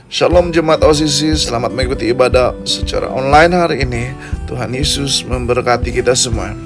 Shalom jemaat OCC, selamat mengikuti ibadah secara online hari ini. Tuhan Yesus memberkati kita semua.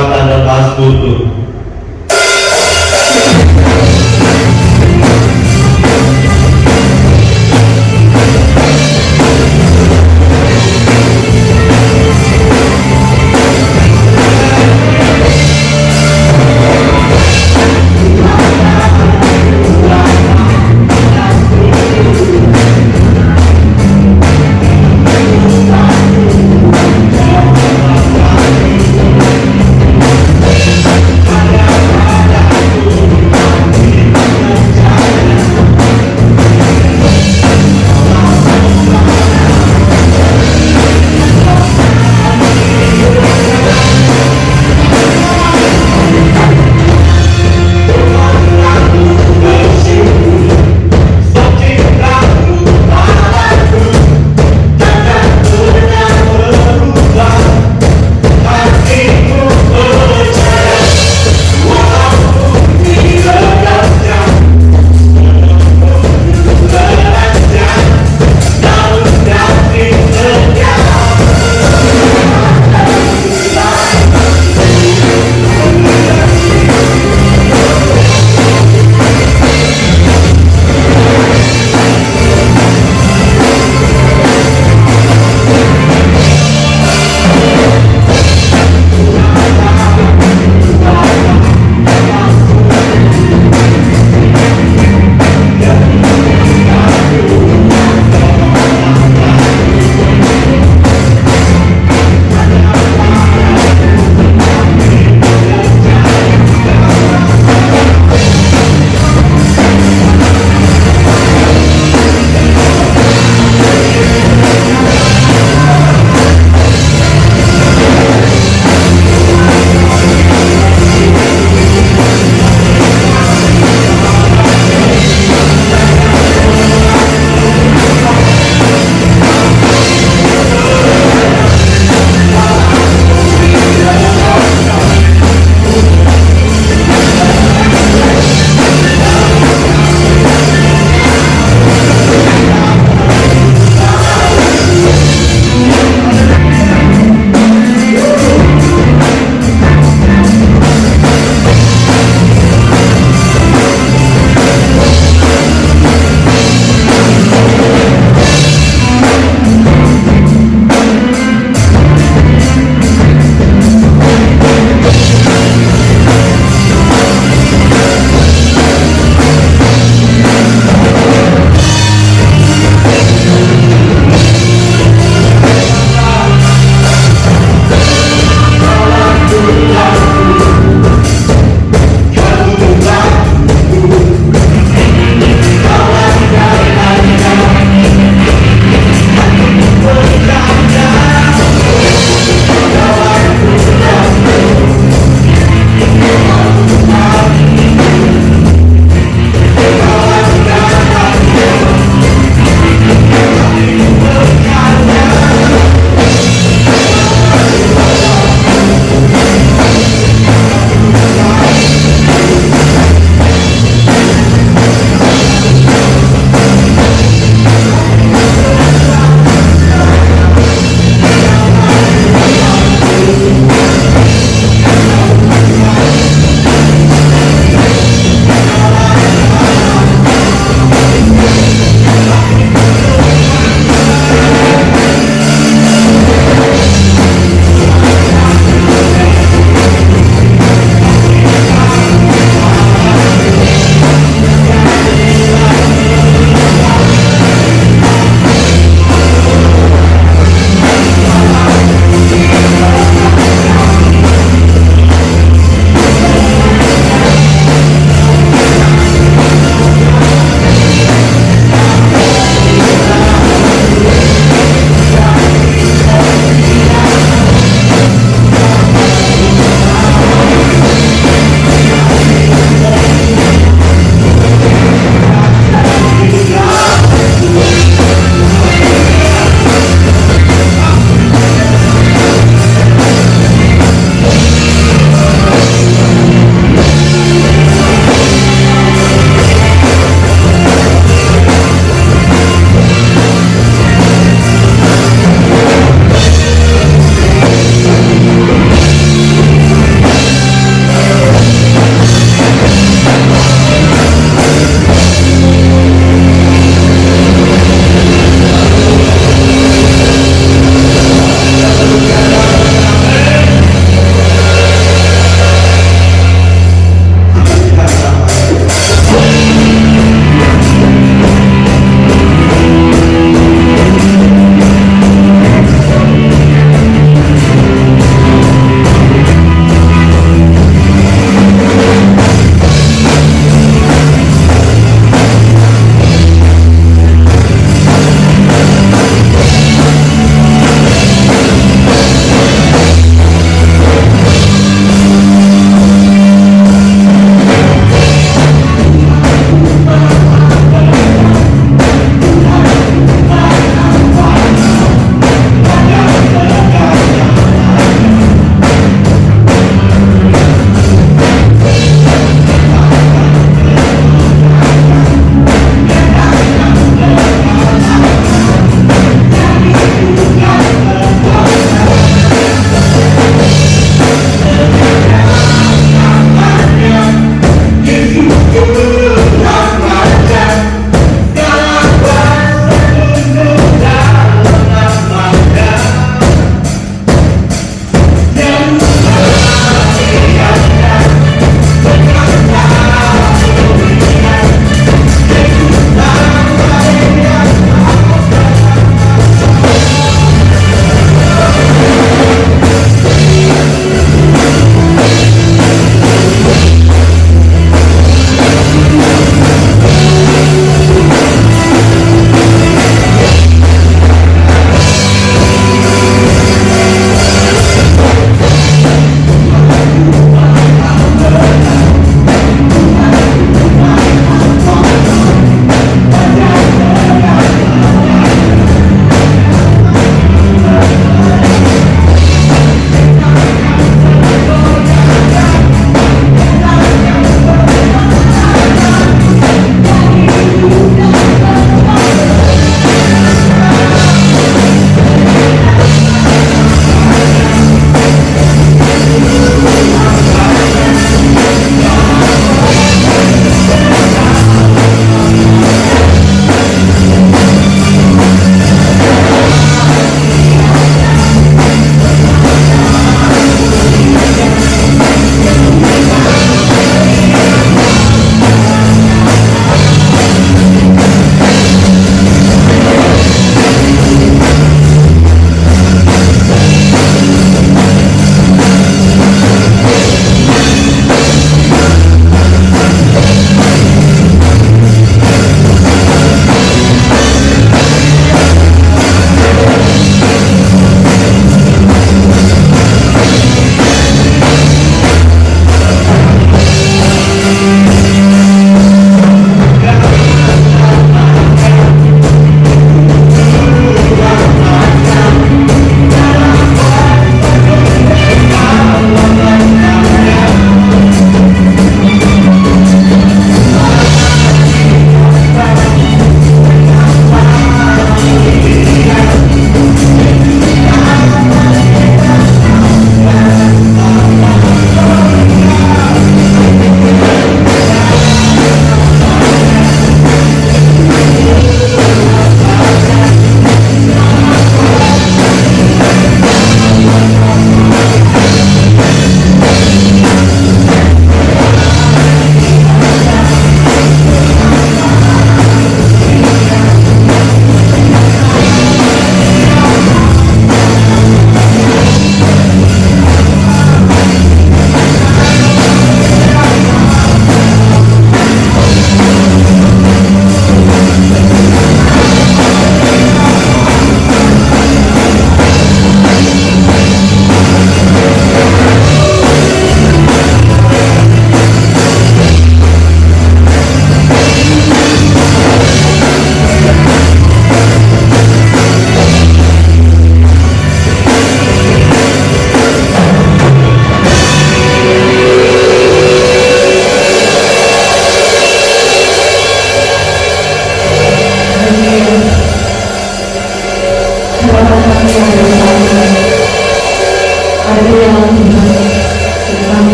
kekuatan dan balas butuh.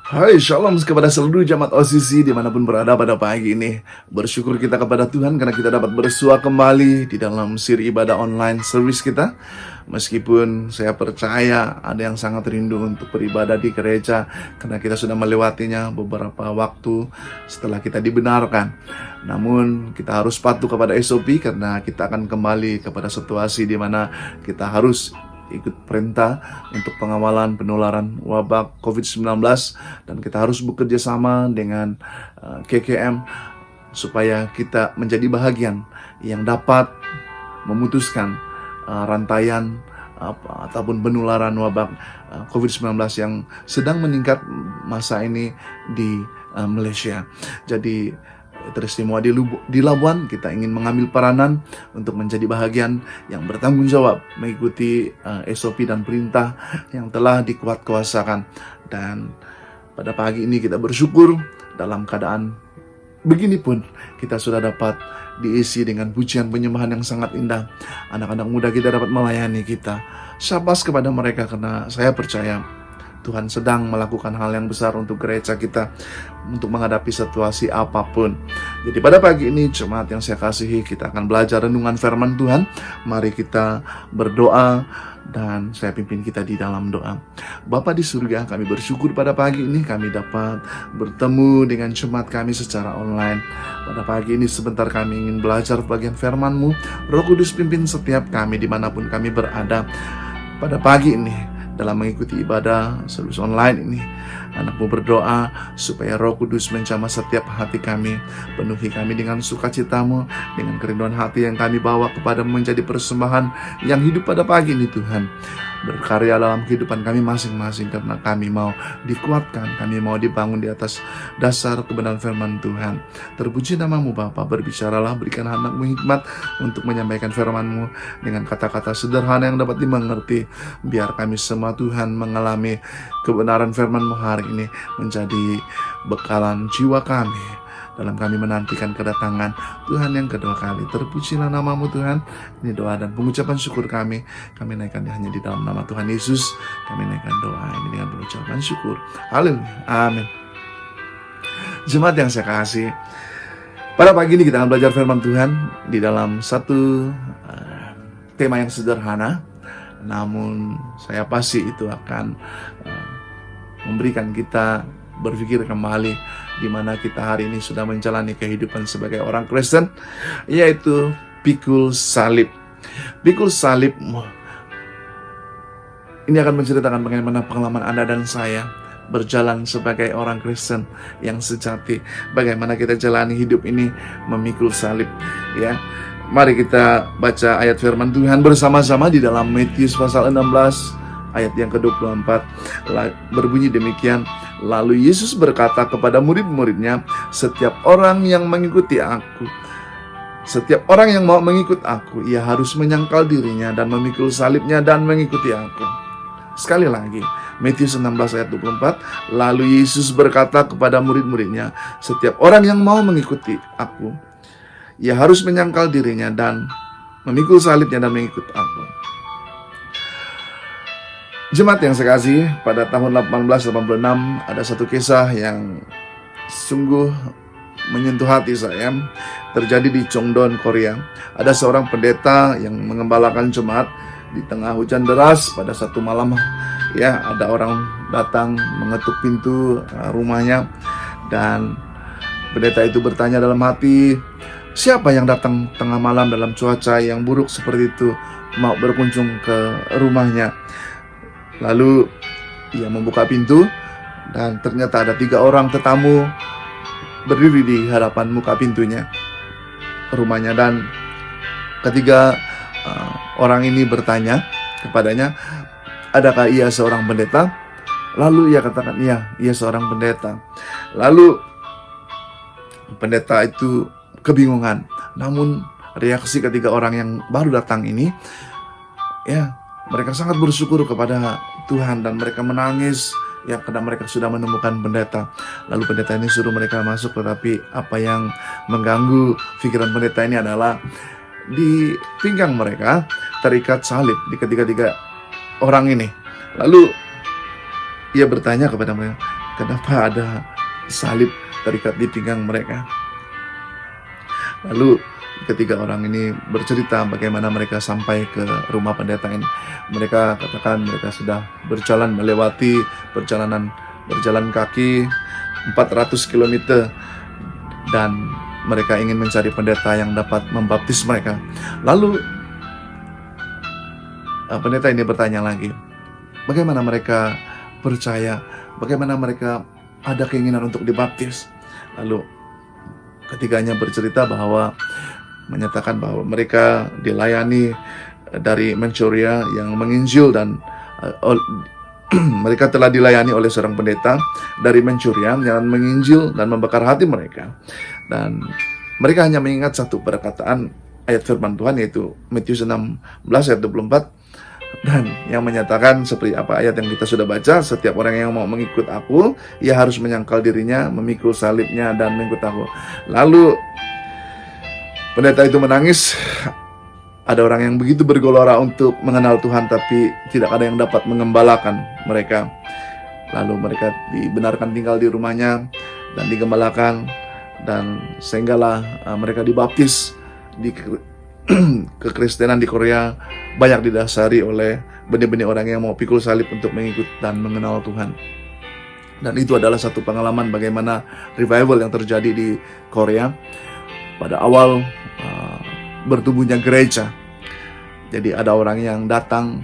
Hai, shalom kepada seluruh jemaat OCC dimanapun berada pada pagi ini. Bersyukur kita kepada Tuhan karena kita dapat bersua kembali di dalam siri ibadah online service kita. Meskipun saya percaya ada yang sangat rindu untuk beribadah di gereja karena kita sudah melewatinya beberapa waktu setelah kita dibenarkan. Namun kita harus patuh kepada SOP karena kita akan kembali kepada situasi di mana kita harus ikut perintah untuk pengawalan penularan wabah COVID-19 dan kita harus bekerja sama dengan KKM supaya kita menjadi bahagian yang dapat memutuskan rantaian ataupun penularan wabah COVID-19 yang sedang meningkat masa ini di Malaysia. Jadi teristimewa di Labuan, kita ingin mengambil peranan untuk menjadi bahagian yang bertanggung jawab mengikuti SOP dan perintah yang telah dikuatkuasakan. Dan pada pagi ini kita bersyukur dalam keadaan begini pun kita sudah dapat diisi dengan pujian penyembahan yang sangat indah. Anak-anak muda kita dapat melayani kita. Syabas kepada mereka karena saya percaya Tuhan sedang melakukan hal yang besar untuk gereja kita untuk menghadapi situasi apapun. Jadi pada pagi ini jemaat yang saya kasihi, kita akan belajar renungan firman Tuhan. Mari kita berdoa dan saya pimpin kita di dalam doa. Bapa di surga, kami bersyukur pada pagi ini kami dapat bertemu dengan jemaat kami secara online. Pada pagi ini sebentar kami ingin belajar bagian firman-Mu. Roh Kudus pimpin setiap kami dimanapun kami berada. Pada pagi ini dalam mengikuti ibadah service online ini, Anak-Mu berdoa supaya Roh Kudus menjamah setiap hati kami, penuhi kami dengan sukacita-Mu, dengan kerinduan hati yang kami bawa kepada menjadi persembahan yang hidup pada pagi ini Tuhan. Berkarya dalam kehidupan kami masing-masing karena kami mau dikuatkan, kami mau dibangun di atas dasar kebenaran firman Tuhan. Terpuji nama-Mu Bapa, berbicaralah, berikan anak-Mu hikmat untuk menyampaikan firman-Mu dengan kata-kata sederhana yang dapat dimengerti. Biar kami semua Tuhan mengalami kebenaran firman-Mu hari ini menjadi bekalan jiwa kami dalam kami menantikan kedatangan Tuhan yang kedua kali. Terpujilah nama-Mu Tuhan. Ini doa dan pengucapan syukur kami naikkan hanya di dalam nama Tuhan Yesus. Kami naikkan doa ini dengan pengucapan syukur. Haleluya, amin. Jemaat yang saya kasih, pada pagi ini kita akan belajar firman Tuhan di dalam satu tema yang sederhana, namun saya pasti itu akan memberikan kita berpikir kembali di mana kita hari ini sudah menjalani kehidupan sebagai orang Kristen, yaitu pikul salib. Pikul salib ini akan menceritakan bagaimana pengalaman Anda dan saya berjalan sebagai orang Kristen yang sejati, bagaimana kita jalani hidup ini memikul salib. Ya, mari kita baca ayat firman Tuhan bersama-sama di dalam Matius pasal 16 ayat yang ke-24. Berbunyi demikian, lalu Yesus berkata kepada murid-muridnya, setiap orang yang mau mengikut aku, ia harus menyangkal dirinya dan memikul salibnya dan mengikuti aku. Sekali lagi, Matius 16 ayat 24, lalu Yesus berkata kepada murid-muridnya, setiap orang yang mau mengikuti aku, ia harus menyangkal dirinya dan memikul salibnya dan mengikut aku. Jemaat yang saya kasih, pada tahun 1886 ada satu kisah yang sungguh menyentuh hati saya. Terjadi di Chongdon, Korea. Ada seorang pendeta yang mengembalakan jemaat di tengah hujan deras pada satu malam. Ya, ada orang datang mengetuk pintu rumahnya dan pendeta itu bertanya dalam hati, siapa yang datang tengah malam dalam cuaca yang buruk seperti itu mau berkunjung ke rumahnya? Lalu ia membuka pintu dan ternyata ada 3 orang tetamu berdiri di hadapan muka pintunya rumahnya. Dan ketiga orang ini bertanya kepadanya, adakah ia seorang pendeta? Lalu ia katakan, iya, ia seorang pendeta. Lalu pendeta itu kebingungan. Namun reaksi ketiga orang yang baru datang ini, ya, mereka sangat bersyukur kepada Tuhan dan mereka menangis ya karena mereka sudah menemukan pendeta. Lalu pendeta ini suruh mereka masuk, tetapi apa yang mengganggu pikiran pendeta ini adalah di pinggang mereka terikat salib di ketiga-tiga orang ini. Lalu ia bertanya kepada mereka, kenapa ada salib terikat di pinggang mereka. Lalu ketiga orang ini bercerita bagaimana mereka sampai ke rumah pendeta ini. Mereka katakan mereka sudah melewati berjalan kaki 400 km, dan mereka ingin mencari pendeta yang dapat membaptis mereka. Lalu pendeta ini bertanya lagi, bagaimana mereka percaya, bagaimana mereka ada keinginan untuk dibaptis. Lalu ketiganya bercerita menyatakan bahwa mereka dilayani dari Manchuria yang menginjil, dan mereka telah dilayani oleh seorang pendeta dari Manchuria yang menginjil dan membakar hati mereka. Dan mereka hanya mengingat satu perkataan ayat firman Tuhan, yaitu Matius 16 ayat 24, dan yang menyatakan seperti apa ayat yang kita sudah baca, setiap orang yang mau mengikut aku, ia harus menyangkal dirinya, memikul salibnya, dan mengikut aku. Lalu pendeta itu menangis. Ada orang yang begitu bergelora untuk mengenal Tuhan, tapi tidak ada yang dapat mengembalakan mereka. Lalu mereka dibenarkan tinggal di rumahnya dan digembalakan, dan sehinggalah mereka dibaptis. Di kekristenan di Korea banyak didasari oleh benih-benih orang yang mau pikul salib untuk mengikut dan mengenal Tuhan. Dan itu adalah satu pengalaman bagaimana revival yang terjadi di Korea pada awal bertumbuhnya gereja. Jadi ada orang yang datang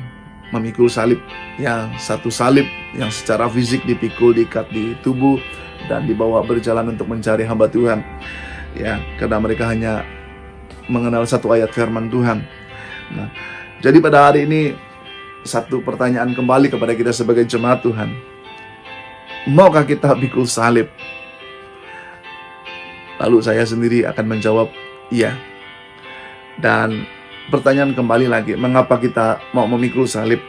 memikul salib, ya, satu salib yang secara fisik dipikul, diikat di tubuh, dan dibawa berjalan untuk mencari hamba Tuhan, ya, karena mereka hanya mengenal satu ayat firman Tuhan. Nah, jadi pada hari ini satu pertanyaan kembali kepada kita sebagai jemaat Tuhan, maukah kita pikul salib? Lalu saya sendiri akan menjawab iya. Dan pertanyaan kembali lagi, mengapa kita mau memikul salib?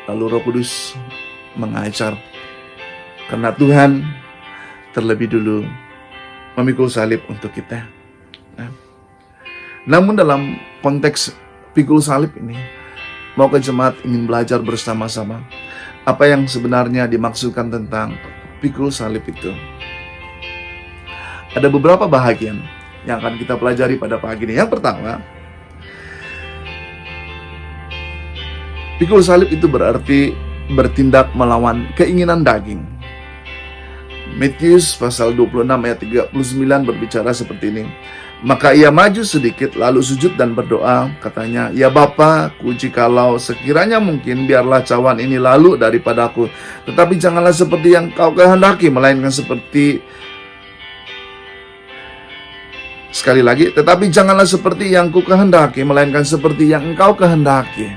Lalu Roh Kudus mengajar, karena Tuhan terlebih dulu memikul salib untuk kita. Namun dalam konteks pikul salib ini, mau ke jemaat ingin belajar bersama-sama apa yang sebenarnya dimaksudkan tentang pikul salib itu. Ada beberapa bahagian yang akan kita pelajari pada pagi ini. Yang pertama, pikul salib itu berarti bertindak melawan keinginan daging. Matius pasal 26 ayat 39 berbicara seperti ini. Maka ia maju sedikit lalu sujud dan berdoa, katanya, ya Bapa, jikalau sekiranya mungkin, biarlah cawan ini lalu daripadaku, tetapi janganlah seperti yang kau kehendaki, melainkan seperti, sekali lagi, tetapi janganlah seperti yang ku kehendaki, melainkan seperti yang engkau kehendaki.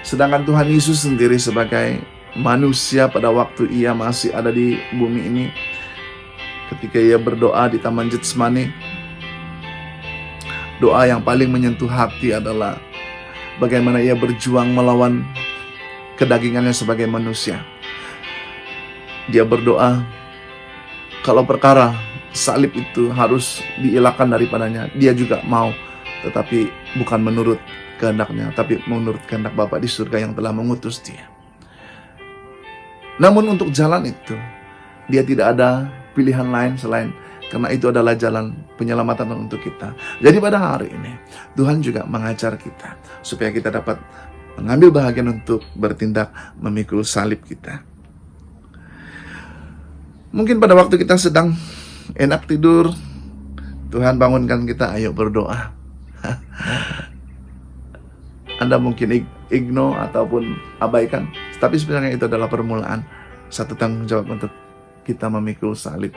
Sedangkan Tuhan Yesus sendiri sebagai manusia pada waktu ia masih ada di bumi ini, ketika ia berdoa di Taman Getsemani, doa yang paling menyentuh hati adalah bagaimana ia berjuang melawan kedagingannya sebagai manusia. Dia berdoa, kalau perkara salib itu harus dielakkan daripadanya, dia juga mau, tetapi bukan menurut kehendaknya, tapi menurut kehendak Bapa di surga yang telah mengutus dia. Namun untuk jalan itu, dia tidak ada pilihan lain selain, karena itu adalah jalan penyelamatan untuk kita. Jadi pada hari ini, Tuhan juga mengajar kita supaya kita dapat mengambil bahagian untuk bertindak memikul salib kita. Mungkin pada waktu kita sedang enak tidur, Tuhan bangunkan kita, ayo berdoa. Anda mungkin ignore ataupun abaikan, tapi sebenarnya itu adalah permulaan satu tanggung jawab untuk kita memikul salib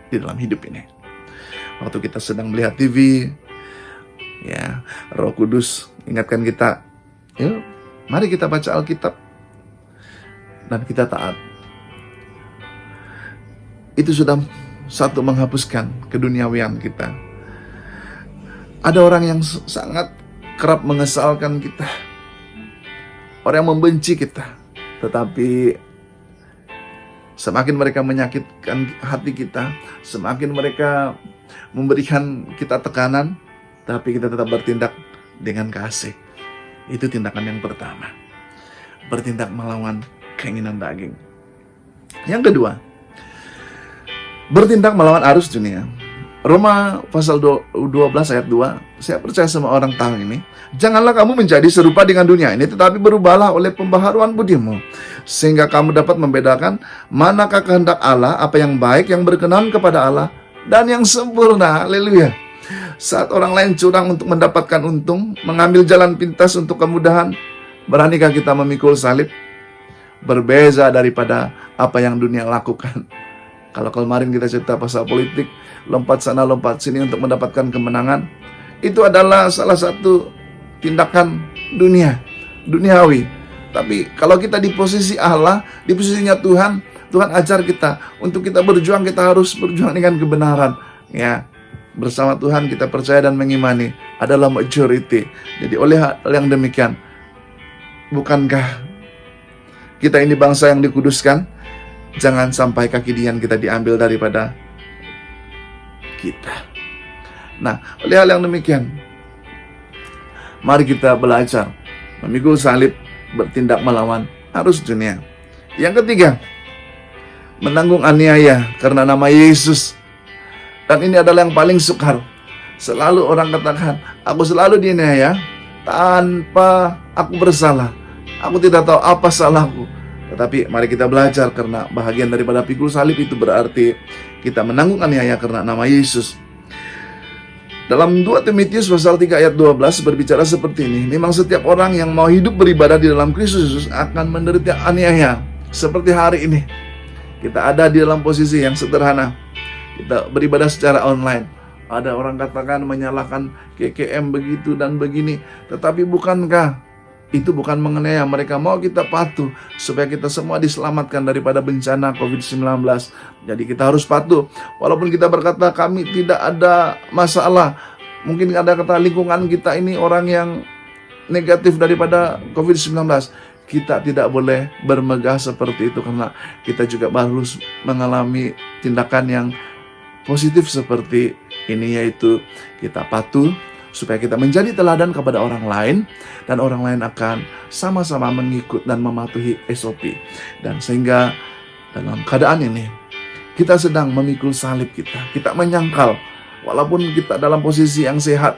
di dalam hidup ini. Waktu kita sedang melihat TV, ya, Roh Kudus ingatkan kita, yuk, mari kita baca Alkitab dan kita taat. Itu sudah satu menghapuskan keduniawian kita. Ada orang yang sangat kerap mengesalkan kita, orang yang membenci kita, tetapi semakin mereka menyakitkan hati kita, semakin mereka memberikan kita tekanan, tapi kita tetap bertindak dengan kasih. Itu tindakan yang pertama. Bertindak melawan keinginan daging. Yang kedua, bertindak melawan arus dunia. Roma pasal 12 ayat 2, saya percaya semua orang tahu ini. Janganlah kamu menjadi serupa dengan dunia ini, tetapi berubahlah oleh pembaharuan budimu, sehingga kamu dapat membedakan manakah kehendak Allah, apa yang baik, yang berkenan kepada Allah, dan yang sempurna. Haleluya. Saat orang lain curang untuk mendapatkan untung, mengambil jalan pintas untuk kemudahan, beranikah kita memikul salib? Berbeza daripada apa yang dunia lakukan. Kalau kemarin kita cerita pasal politik, lompat sana lompat sini untuk mendapatkan kemenangan, itu adalah salah satu tindakan duniawi. Tapi kalau kita di posisi Allah, di posisinya Tuhan, Tuhan ajar kita untuk kita berjuang, kita harus berjuang dengan kebenaran. Ya, bersama Tuhan kita percaya dan mengimani adalah majority. Jadi oleh hal yang demikian, bukankah kita ini bangsa yang dikuduskan? Jangan sampai kaki dian kita diambil daripada kita. Nah, oleh hal yang demikian, mari kita belajar memikul salib, bertindak melawan arus dunia. Yang ketiga, menanggung aniaya karena nama Yesus. Dan ini adalah yang paling sukar. Selalu orang katakan, aku selalu dianiaya tanpa aku bersalah. Aku tidak tahu apa salahku. Tetapi mari kita belajar, karena bahagian daripada pikul salib itu berarti kita menanggung aniaya karena nama Yesus. Dalam 2 Timotius pasal 3 ayat 12 berbicara seperti ini. Memang setiap orang yang mau hidup beribadah di dalam Kristus Yesus akan menderita aniaya. Seperti hari ini, kita ada di dalam posisi yang sederhana. Kita beribadah secara online. Ada orang katakan menyalahkan KKM begitu dan begini. Tetapi bukankah itu bukan mengenai mereka mau kita patuh supaya kita semua diselamatkan daripada bencana COVID-19. Jadi kita harus patuh. Walaupun kita berkata kami tidak ada masalah. Mungkin ada kata lingkungan kita ini orang yang negatif daripada COVID-19. Kita tidak boleh bermegah seperti itu, karena kita juga harus mengalami tindakan yang positif seperti ini, yaitu kita patuh supaya kita menjadi teladan kepada orang lain, dan orang lain akan sama-sama mengikut dan mematuhi SOP. Dan sehingga dalam keadaan ini kita sedang memikul salib kita menyangkal, walaupun kita dalam posisi yang sehat,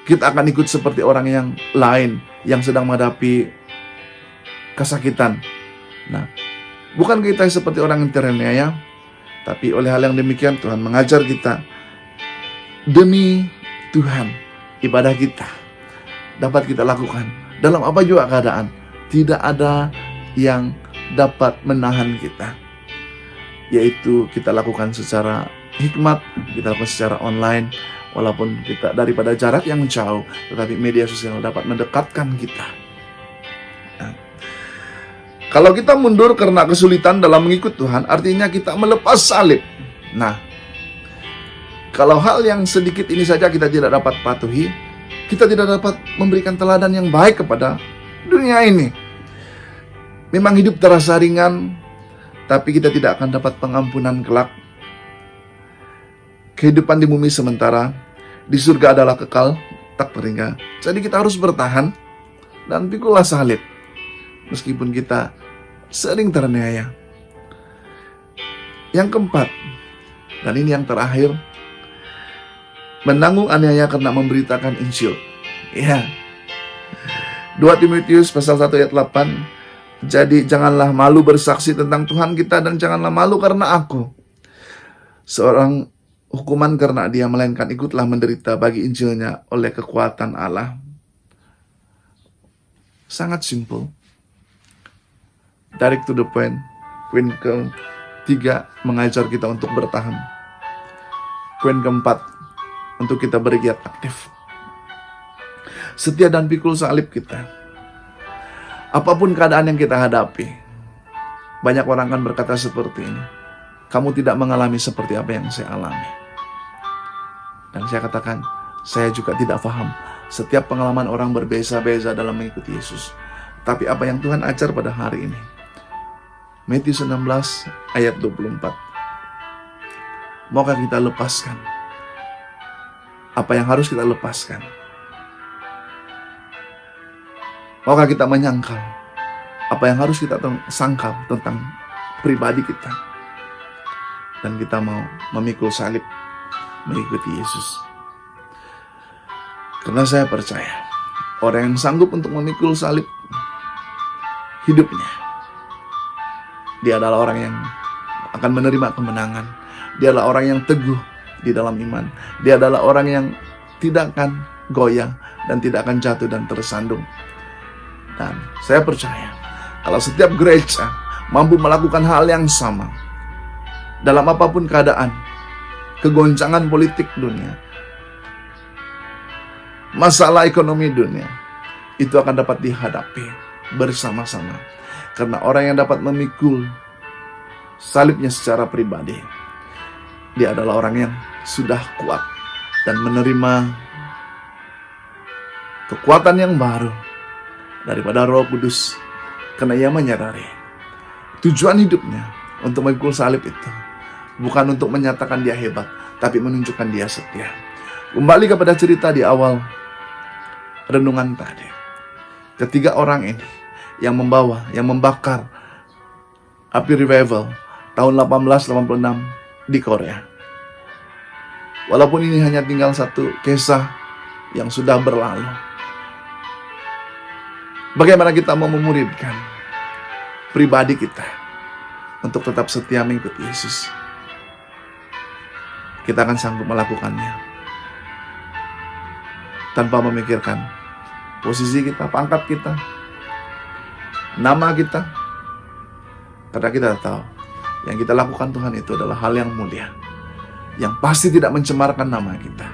kita akan ikut seperti orang yang lain yang sedang menghadapi kesakitan. Nah, bukan kita seperti orang yang teraniaya, tapi oleh hal yang demikian Tuhan mengajar kita, demi Tuhan, ibadah kita dapat kita lakukan dalam apa juga keadaan. Tidak ada yang dapat menahan kita, yaitu kita lakukan secara hikmat, kita lakukan secara online, walaupun kita daripada jarak yang jauh, tetapi media sosial dapat mendekatkan kita. Nah, kalau kita mundur karena kesulitan dalam mengikut Tuhan, artinya kita melepas salib. Nah, kalau hal yang sedikit ini saja kita tidak dapat patuhi, kita tidak dapat memberikan teladan yang baik kepada dunia ini. Memang hidup terasa ringan, tapi kita tidak akan dapat pengampunan kelak. Kehidupan di bumi sementara, di surga adalah kekal, tak terhingga. Jadi kita harus bertahan dan pikulah salib, meskipun kita sering teraniaya. Yang keempat, dan ini yang terakhir, menanggung aniaya karena memberitakan Injil. Ya. 2 Timotius pasal 1 ayat 8. Jadi janganlah malu bersaksi tentang Tuhan kita, dan janganlah malu karena aku seorang hukuman karena dia, melainkan ikutlah menderita bagi Injilnya oleh kekuatan Allah. Sangat simple. Direct to the point. Poin ketiga, mengajar kita untuk bertahan. Poin keempat, untuk kita bergiat aktif. Setia dan pikul salib kita. Apapun keadaan yang kita hadapi, banyak orang akan berkata seperti ini, kamu tidak mengalami seperti apa yang saya alami. Dan saya katakan, saya juga tidak paham. Setiap pengalaman orang berbeza-beza dalam mengikuti Yesus. Tapi apa yang Tuhan ajar pada hari ini, Matius 16 ayat 24. Maukah kita lepaskan apa yang harus kita lepaskan? Maukah kita menyangkal apa yang harus kita sangkal tentang pribadi kita. Dan kita mau memikul salib, mengikuti Yesus. Karena saya percaya, orang yang sanggup untuk memikul salib hidupnya, dia adalah orang yang akan menerima kemenangan. Dia adalah orang yang teguh di dalam iman. Dia adalah orang yang tidak akan goyah dan tidak akan jatuh dan tersandung. Dan saya percaya, kalau setiap gereja mampu melakukan hal yang sama, dalam apapun keadaan, kegoncangan politik dunia, masalah ekonomi dunia, itu akan dapat dihadapi bersama-sama. Karena orang yang dapat memikul salibnya secara pribadi, dia adalah orang yang sudah kuat dan menerima kekuatan yang baru daripada Roh Kudus. Karena ia menyadari tujuan hidupnya untuk memikul salib itu bukan untuk menyatakan dia hebat, tapi menunjukkan dia setia. Kembali kepada cerita di awal renungan tadi. Ketiga orang ini yang membakar api revival tahun 1886 di Korea. Walaupun ini hanya tinggal satu kisah yang sudah berlalu, bagaimana kita mau memuridkan pribadi kita untuk tetap setia mengikuti Yesus? Kita akan sanggup melakukannya tanpa memikirkan posisi kita, pangkat kita, nama kita. Karena kita tahu yang kita lakukan Tuhan itu adalah hal yang mulia, yang pasti tidak mencemarkan nama kita,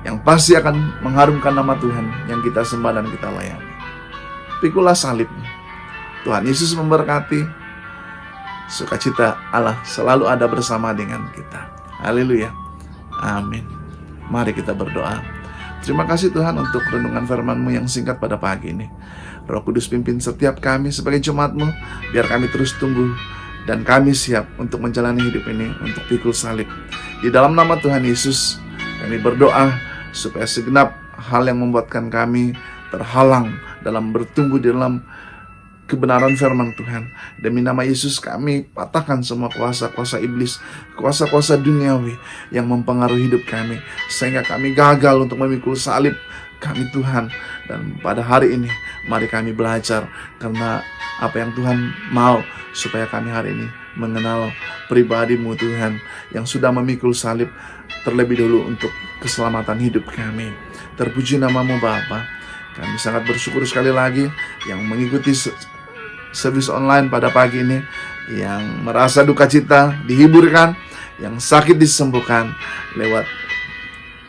yang pasti akan mengharumkan nama Tuhan yang kita sembah dan kita layani. Pikulah salib. Tuhan Yesus memberkati. Sukacita Allah selalu ada bersama dengan kita. Haleluya. Amin. Mari kita berdoa. Terima kasih Tuhan untuk renungan firman-Mu yang singkat pada pagi ini. Roh Kudus pimpin setiap kami sebagai jemaat-Mu, biar kami terus tumbuh dan kami siap untuk menjalani hidup ini untuk pikul salib. Di dalam nama Tuhan Yesus, kami berdoa supaya segenap hal yang membuatkan kami terhalang dalam bertumbuh di dalam kebenaran firman Tuhan. Demi nama Yesus kami patahkan semua kuasa-kuasa iblis, kuasa-kuasa duniawi yang mempengaruhi hidup kami, sehingga kami gagal untuk memikul salib kami Tuhan. Dan pada hari ini mari kami belajar, karena apa yang Tuhan mau supaya kami hari ini mengenal pribadi-Mu Tuhan yang sudah memikul salib terlebih dulu untuk keselamatan hidup kami. Terpuji nama-Mu Bapa. Kami sangat bersyukur sekali lagi yang mengikuti service online pada pagi ini, yang merasa duka cita dihiburkan, yang sakit disembuhkan lewat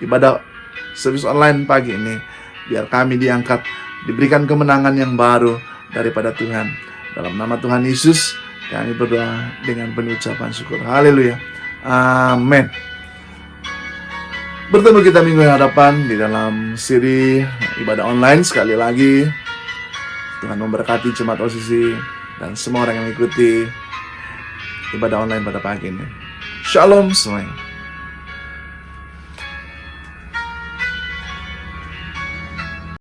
ibadah service online pagi ini. Biar kami diangkat, diberikan kemenangan yang baru daripada Tuhan. Dalam nama Tuhan Yesus kami berdoa dengan penuh ucapan syukur. Haleluya. Amin. Bertemu kita minggu hadapan di dalam siri ibadah online. Sekali lagi, Tuhan memberkati jemaat OCC dan semua orang yang mengikuti ibadah online pada pagi ini. Shalom semuanya.